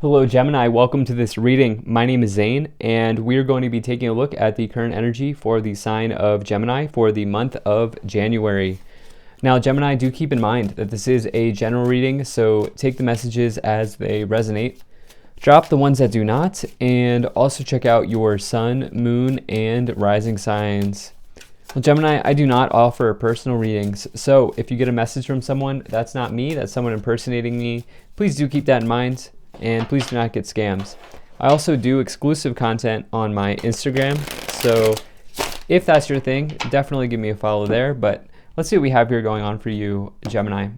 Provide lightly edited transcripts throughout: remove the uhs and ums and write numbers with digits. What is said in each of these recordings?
Hello Gemini, welcome to this reading. My name is Zane and we're going to be taking a look at the current energy for the sign of Gemini for the month of January. Now Gemini, do keep in mind that this is a general reading, so take the messages as they resonate. Drop the ones that do not, and also check out your sun, moon, and rising signs. Well, Gemini, I do not offer personal readings, so if you get a message from someone, that's not me, that's someone impersonating me. Please do keep that in mind. And please do not get scams. I also do exclusive content on my Instagram, so if that's your thing, definitely give me a follow there. But let's see what we have here going on for you, Gemini.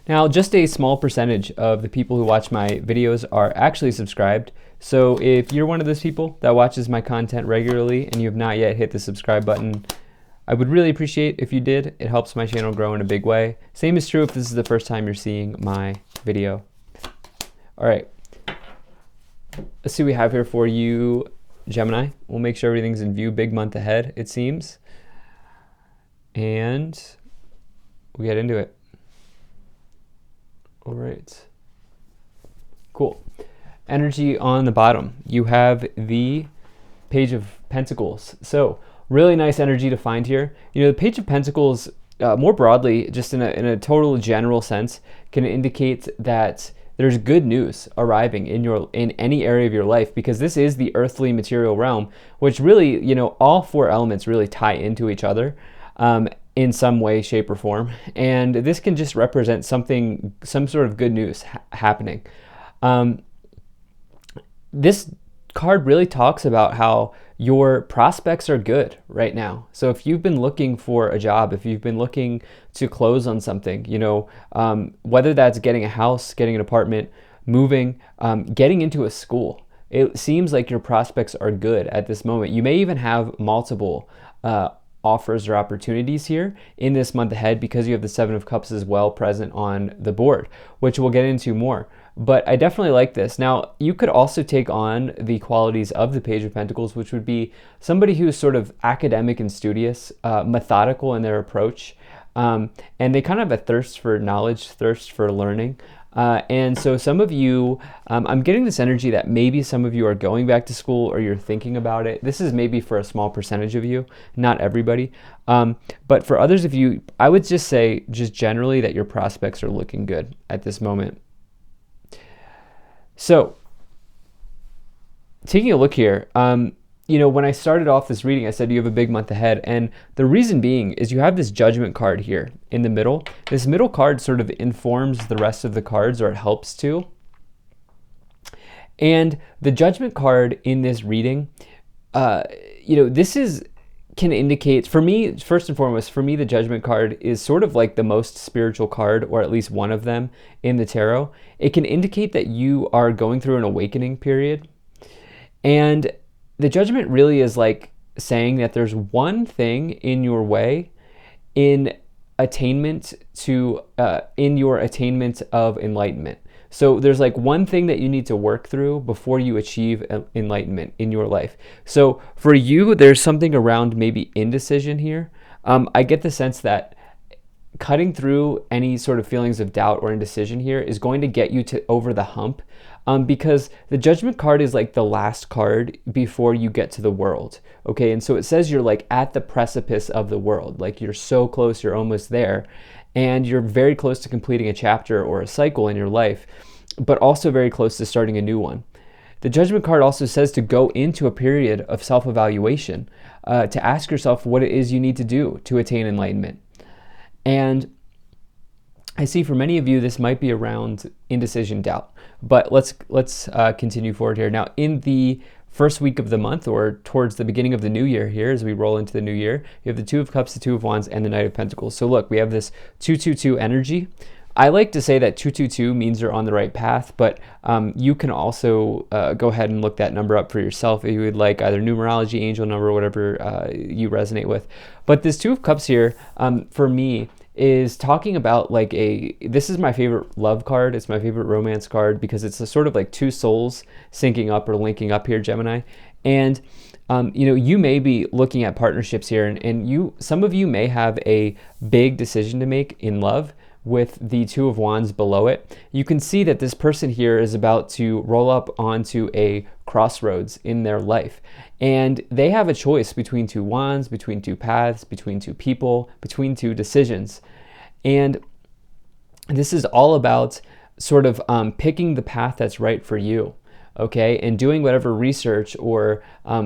Now, just a small percentage of the people who watch my videos are actually subscribed. So if you're one of those people that watches my content regularly and you have not yet hit the subscribe button, I would really appreciate if you did. It helps my channel grow in a big way. Same is true if this is the first time you're seeing my video. All right, let's see what we have here for you, Gemini. We'll make sure everything's in view. Big month ahead, it seems. And we get into it. All right, cool. Energy on the bottom, you have the Page of Pentacles. So really nice energy to find here. You know, the Page of Pentacles, more broadly, just in a total general sense, can indicate that there's good news arriving in any area of your life, because this is the earthly material realm, which really, you know, all four elements really tie into each other in some way, shape, or form. And this can just represent some sort of good news happening. This card really talks about how your prospects are good right now. So if you've been looking for a job, if you've been looking to close on something, you know, whether that's getting a house, getting an apartment, moving, getting into a school, it seems like your prospects are good at this moment. You may even have multiple offers or opportunities here in this month ahead, because you have the Seven of Cups as well present on the board, which we'll get into more. But I definitely like this. Now, you could also take on the qualities of the Page of Pentacles, which would be somebody who's sort of academic and studious, methodical in their approach, and they kind of have a thirst for knowledge, thirst for learning. And so some of you, I'm getting this energy that maybe some of you are going back to school or you're thinking about it. This is maybe for a small percentage of you, not everybody. But for others of you, I would just say just generally that your prospects are looking good at this moment. So taking a look here, you know, when I started off this reading, I said you have a big month ahead. And the reason being is you have this Judgment card here in the middle. This middle card sort of informs the rest of the cards, or it helps to. And the Judgment card in this reading, you know, can indicate, for me, first and foremost, for me, the Judgment card is sort of like the most spiritual card, or at least one of them in the tarot. It can indicate that you are going through an awakening period. And the Judgment really is like saying that there's one thing in your way in attainment to, in your attainment of enlightenment. So there's like one thing that you need to work through before you achieve enlightenment in your life. So for you, there's something around maybe indecision here. I get the sense that cutting through any sort of feelings of doubt or indecision here is going to get you to over the hump, because the Judgment card is like the last card before you get to the world. Okay, and so it says you're like at the precipice of the world, like you're so close, you're almost there. And you're very close to completing a chapter or a cycle in your life, but also very close to starting a new one. The Judgment card also says to go into a period of self-evaluation, to ask yourself what it is you need to do to attain enlightenment. And I see for many of you, this might be around indecision, doubt, but let's continue forward here. Now, in the first week of the month, or towards the beginning of the new year here, as we roll into the new year, you have the Two of Cups, the Two of Wands, and the Knight of Pentacles. So look, we have this 222 energy. I like to say that 222 means you're on the right path, but you can also go ahead and look that number up for yourself if you would like, either numerology, angel number, whatever you resonate with. But this Two of Cups here, for me, is talking about like this is my favorite love card. It's my favorite romance card, because it's a sort of like two souls syncing up or linking up here, Gemini. And you know, you may be looking at partnerships here, and some of you may have a big decision to make in love, with the Two of Wands below it, you can see that this person here is about to roll up onto a crossroads in their life. And they have a choice between two wands, between two paths, between two people, between two decisions. And this is all about sort of picking the path that's right for you, okay? And doing whatever research or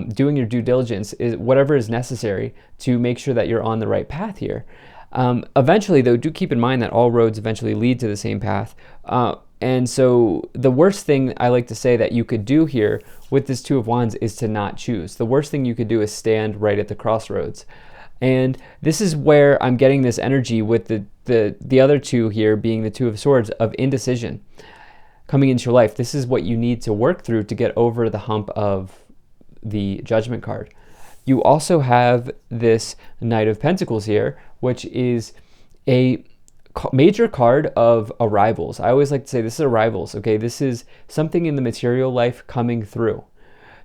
doing your due diligence, is whatever is necessary to make sure that you're on the right path here. Eventually, though, do keep in mind that all roads eventually lead to the same path. And so the worst thing I like to say that you could do here with this Two of Wands is to not choose. The worst thing you could do is stand right at the crossroads. And this is where I'm getting this energy with the other two here being the Two of Swords of indecision coming into your life. This is what you need to work through to get over the hump of the Judgment card. You also have this Knight of Pentacles here, which is a major card of arrivals. I always like to say this is arrivals, okay? This is something in the material life coming through.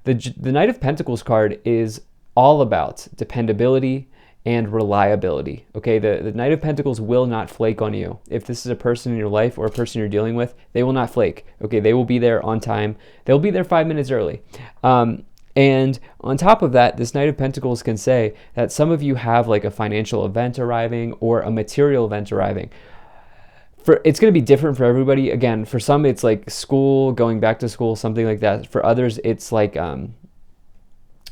The Knight of Pentacles card is all about dependability and reliability, okay? The Knight of Pentacles will not flake on you. If this is a person in your life or a person you're dealing with, they will not flake, okay? They will be there on time. They'll be there 5 minutes early. And on top of that, this Knight of Pentacles can say that some of you have like a financial event arriving or a material event arriving. It's going to be different for everybody. Again, for some, it's like school, going back to school, something like that. For others, it's like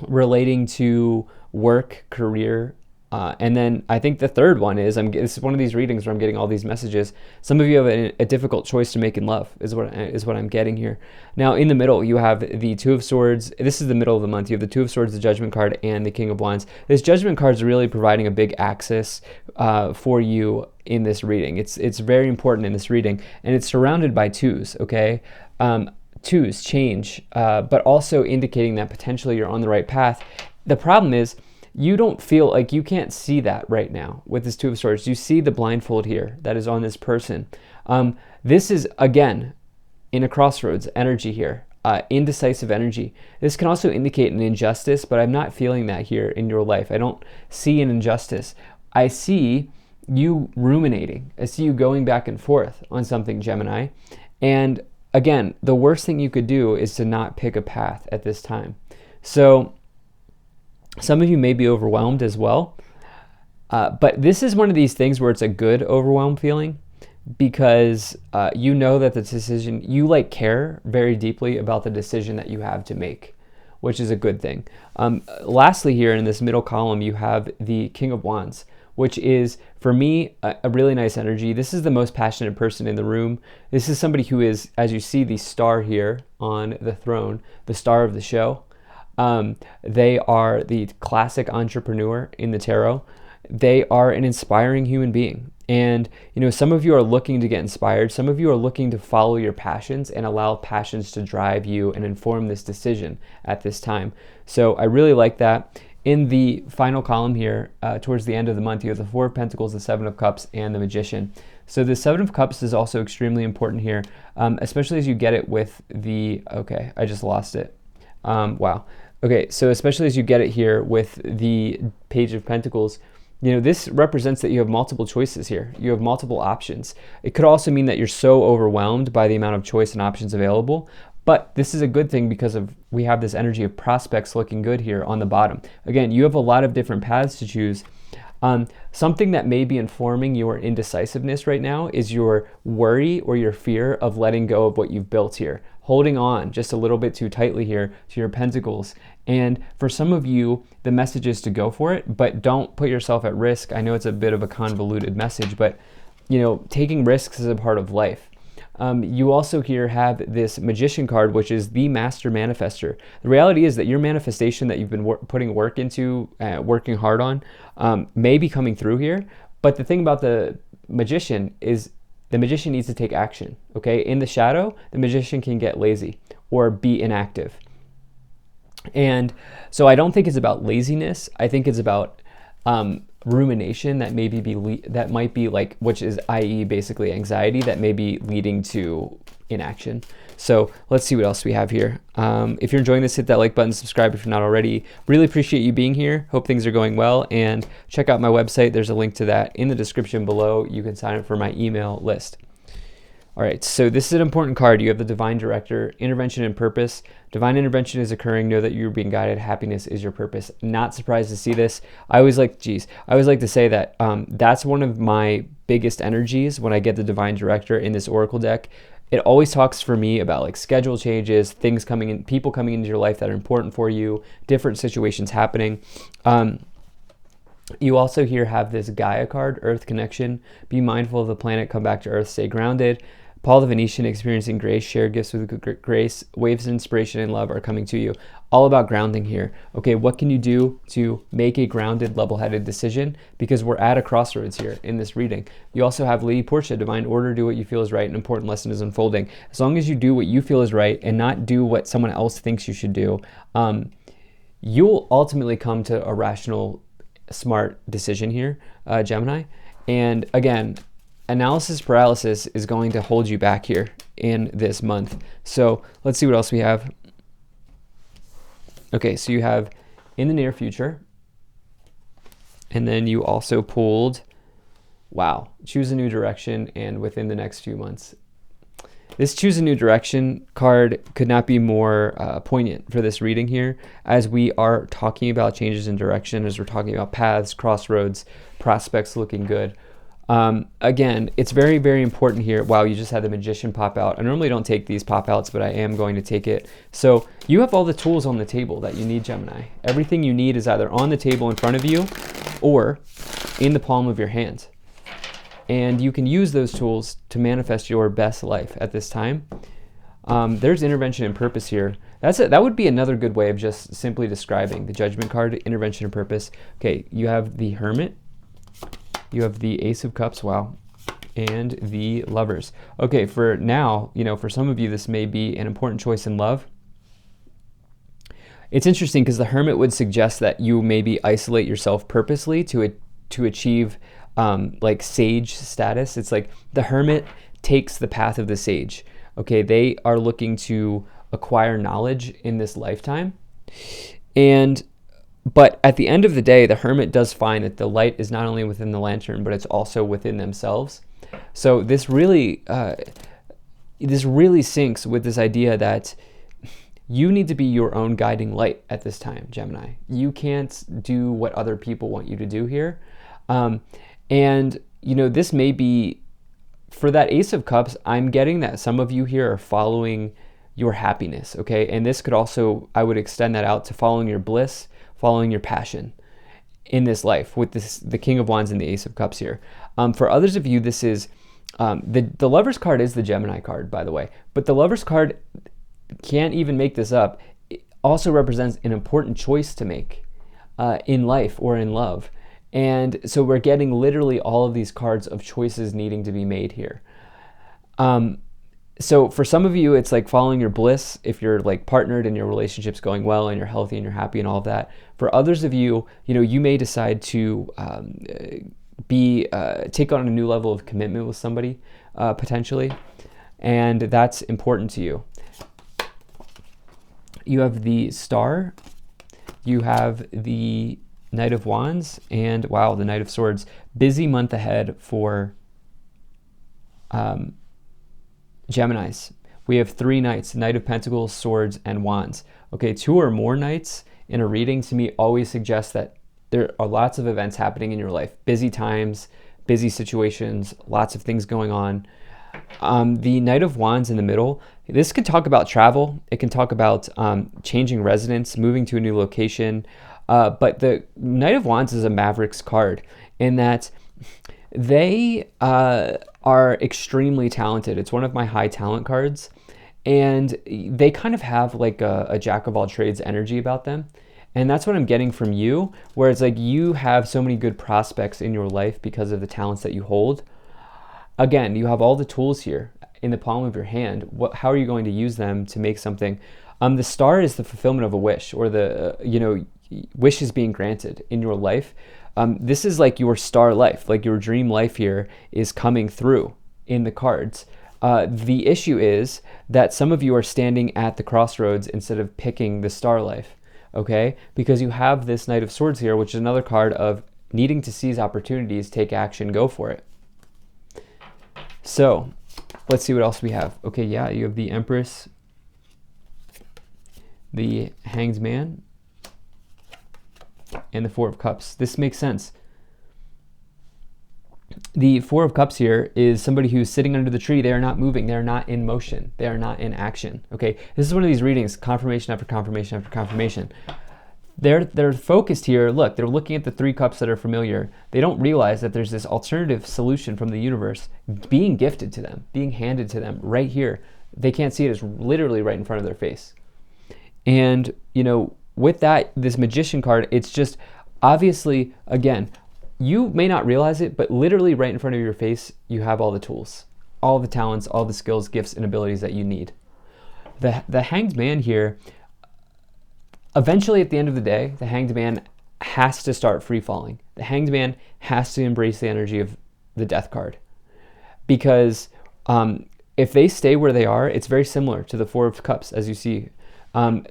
relating to work, career. And then I think the third one is, this is one of these readings where I'm getting all these messages. Some of you have a difficult choice to make in love, is what I'm getting here. Now, in the middle, you have the Two of Swords. This is the middle of the month. You have the Two of Swords, the Judgment card, and the King of Wands. This Judgment card is really providing a big axis for you in this reading. It's very important in this reading, and it's surrounded by twos, okay? Twos, change, but also indicating that potentially you're on the right path. The problem is, you don't feel like you can't see that right now with this Two of Swords. You see the blindfold here that is on this person. This is, again, in a crossroads energy here, indecisive energy. This can also indicate an injustice, but I'm not feeling that here in your life. I don't see an injustice. I see you ruminating. I see you going back and forth on something, Gemini. And again, the worst thing you could do is to not pick a path at this time. So some of you may be overwhelmed as well, but this is one of these things where it's a good overwhelmed feeling because you know that the decision, you like care very deeply about the decision that you have to make, which is a good thing. Lastly here in this middle column, you have the King of Wands, which is, for me, a really nice energy. This is the most passionate person in the room. This is somebody who is, as you see the star here on the throne, the star of the show. They are the classic entrepreneur in the tarot. They are an inspiring human being. And, you know, some of you are looking to get inspired. Some of you are looking to follow your passions and allow passions to drive you and inform this decision at this time. So I really like that. In the final column here, towards the end of the month, you have the Four of Pentacles, the Seven of Cups, and the Magician. So the Seven of Cups is also extremely important here, especially as you get it with the, okay, I just lost it. Wow. Okay, so especially as you get it here with the Page of Pentacles, you know, this represents that you have multiple choices here. You have multiple options. It could also mean that you're so overwhelmed by the amount of choice and options available, but this is a good thing because we have this energy of prospects looking good here on the bottom. Again, you have a lot of different paths to choose. Something that may be informing your indecisiveness right now is your worry or your fear of letting go of what you've built here, holding on just a little bit too tightly here to your pentacles. And for some of you, the message is to go for it, but don't put yourself at risk. I know it's a bit of a convoluted message, but you know, taking risks is a part of life. You also here have this Magician card, which is the Master Manifester. The reality is that your manifestation that you've been putting work into, working hard on, may be coming through here. But the thing about the Magician is the Magician needs to take action, okay? In the shadow, the Magician can get lazy or be inactive. And so I don't think it's about laziness. I think it's about rumination that maybe that might be like, which is i.e. basically anxiety that may be leading to in action. So let's see what else we have here. If you're enjoying this, hit that like button, subscribe if you're not already. Really appreciate you being here. Hope things are going well, and check out my website. There's a link to that in the description below. You can sign up for my email list. All right, so this is an important card. You have the Divine Director, Intervention and Purpose. Divine intervention is occurring. Know that you're being guided. Happiness is your purpose. Not surprised to see this. I always like to say that that's one of my biggest energies when I get the Divine Director in this Oracle deck. It always talks for me about like schedule changes, things coming in, people coming into your life that are important for you, different situations happening. You also here have this Gaia card, Earth Connection. Be mindful of the planet, come back to Earth, stay grounded. Paul the Venetian, experiencing grace, share gifts with grace. Waves of inspiration and love are coming to you. All about grounding here. Okay, what can you do to make a grounded, level-headed decision? Because we're at a crossroads here in this reading. You also have Lady Portia, Divine Order, do what you feel is right. An important lesson is unfolding. As long as you do what you feel is right and not do what someone else thinks you should do, you'll ultimately come to a rational, smart decision here, Gemini. And again, analysis paralysis is going to hold you back here in this month. So let's see what else we have. Okay, so you have in the near future, and then you also pulled, wow, choose a new direction and within the next few months. This choose a new direction card could not be more poignant for this reading here, as we are talking about changes in direction, as we're talking about paths, crossroads, prospects looking good. Again, it's very, very important here. Wow, you just had the Magician pop out. I normally don't take these pop outs, but I am going to take it. So you have all the tools on the table that you need, Gemini. Everything you need is either on the table in front of you or in the palm of your hand. And you can use those tools to manifest your best life at this time. There's intervention and purpose here. That's it. That would be another good way of just simply describing the Judgment card, intervention and purpose. Okay, you have the Hermit. You have the Ace of Cups, wow, and the Lovers. Okay, for now, for some of you, this may be an important choice in love. It's interesting because the Hermit would suggest that you maybe isolate yourself purposely to achieve like sage status. It's like the Hermit takes the path of the sage. Okay, they are looking to acquire knowledge in this lifetime. But at the end of the day, the Hermit does find that the light is not only within the lantern, but it's also within themselves. So this really syncs with this idea that you need to be your own guiding light at this time, Gemini. You can't do what other people want you to do here. This may be, for that Ace of Cups, I'm getting that some of you here are following your happiness, okay? And this could also, I would extend that out to following your bliss, following your passion in this life with the King of Wands and the Ace of Cups here. For others of you, this is, the Lover's card is the Gemini card, by the way, but the Lover's card, can't even make this up, it also represents an important choice to make in life or in love. And so we're getting literally all of these cards of choices needing to be made here. So for some of you, it's like following your bliss if you're like partnered and your relationship's going well and you're healthy and you're happy and all of that. For others of you, you may decide to take on a new level of commitment with somebody potentially, and that's important to you. You have the Star, you have the Knight of Wands, and wow, the Knight of Swords. Busy month ahead for Geminis. We have 3 knights, Knight of Pentacles, Swords, and Wands. Okay, 2 or more knights in a reading to me always suggests that there are lots of events happening in your life. Busy times, busy situations, lots of things going on. The Knight of Wands in the middle, this can talk about travel. It can talk about changing residence, moving to a new location. But the Knight of Wands is a Mavericks card in that they are extremely talented. It's one of my high talent cards, and they kind of have like a jack of all trades energy about them. And that's what I'm getting from you, where it's like you have so many good prospects in your life because of the talents that you hold. Again, you have all the tools here in the palm of your hand. How are you going to use them to make something? The Star is the fulfillment of a wish, or the wishes being granted in your life. This is like your star life, like your dream life here is coming through in the cards. The issue is that some of you are standing at the crossroads instead of picking the star life, okay? Because you have this Knight of Swords here, which is another card of needing to seize opportunities, take action, go for it. So let's see what else we have. Okay, yeah, you have the Empress, the Hanged Man, and the Four of Cups. This makes sense. The Four of Cups here is somebody who's sitting under the tree. They are not moving. They are not in motion. They are not in action. Okay, this is one of these readings, confirmation after confirmation after confirmation. They're focused here. Look, they're looking at the three cups that are familiar. They don't realize that there's this alternative solution from the universe being gifted to them, being handed to them right here. They can't see it. It's literally right in front of their face. And, you know, with that, this Magician card, it's just obviously, again, you may not realize it, but literally right in front of your face, you have all the tools, all the talents, all the skills, gifts, and abilities that you need. The Hanged Man here, eventually at the end of the day, the Hanged Man has to start free falling. The Hanged Man has to embrace the energy of the Death card. Because if they stay where they are, it's very similar to the Four of Cups, as you see.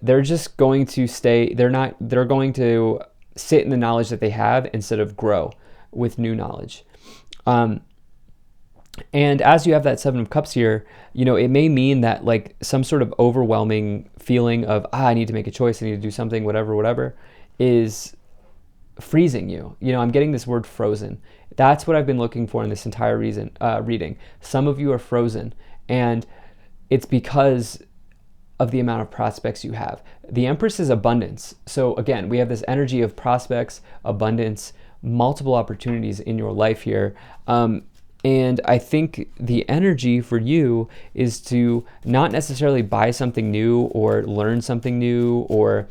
They're just going to stay, they're going to sit in the knowledge that they have instead of grow with new knowledge. And as you have that Seven of Cups here, you know, it may mean that like some sort of overwhelming feeling of, I need to make a choice, I need to do something, whatever, is freezing you. You know, I'm getting this word frozen. That's what I've been looking for in this entire reading. Some of you are frozen, and it's because of the amount of prospects you have. The Empress is abundance. So again, we have this energy of prospects, abundance, multiple opportunities in your life here. And I think the energy for you is to not necessarily buy something new or learn something new, or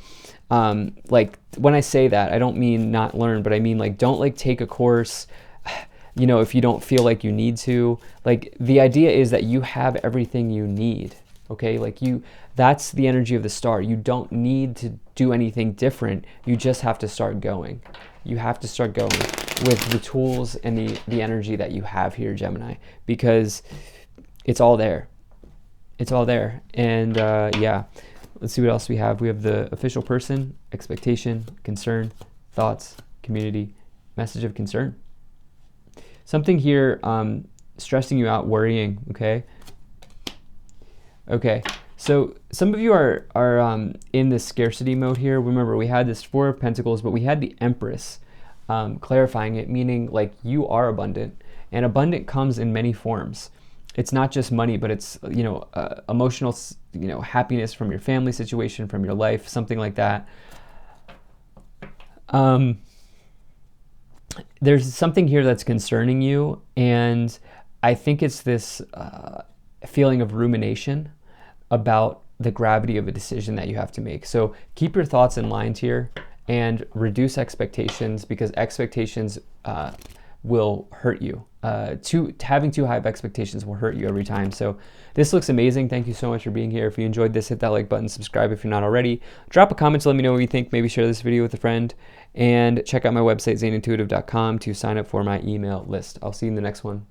like when I say that, I don't mean not learn, but I mean like don't like take a course, you know, if you don't feel like you need to. Like the idea is that you have everything you need. Okay, like that's the energy of the star. You don't need to do anything different. You just have to start going. You have to start going with the tools and the energy that you have here, Gemini, because it's all there. It's all there. And yeah, let's see what else we have. We have the official person, expectation, concern, thoughts, community, message of concern. Something here stressing you out, worrying, okay? Okay, so some of you are in this scarcity mode here. Remember, we had this Four of Pentacles, but we had the Empress clarifying it, meaning like you are abundant, and abundant comes in many forms. It's not just money, but it's, you know, emotional, you know, happiness from your family situation, from your life, something like that. There's something here that's concerning you, and I think it's this feeling of rumination about the gravity of a decision that you have to make. So keep your thoughts in line here and reduce expectations, because expectations will hurt you. Having too high of expectations will hurt you every time. So this looks amazing. Thank you so much for being here. If you enjoyed this, hit that like button, subscribe if you're not already. Drop a comment to let me know what you think. Maybe share this video with a friend, and check out my website, zaneintuitive.com, to sign up for my email list. I'll see you in the next one.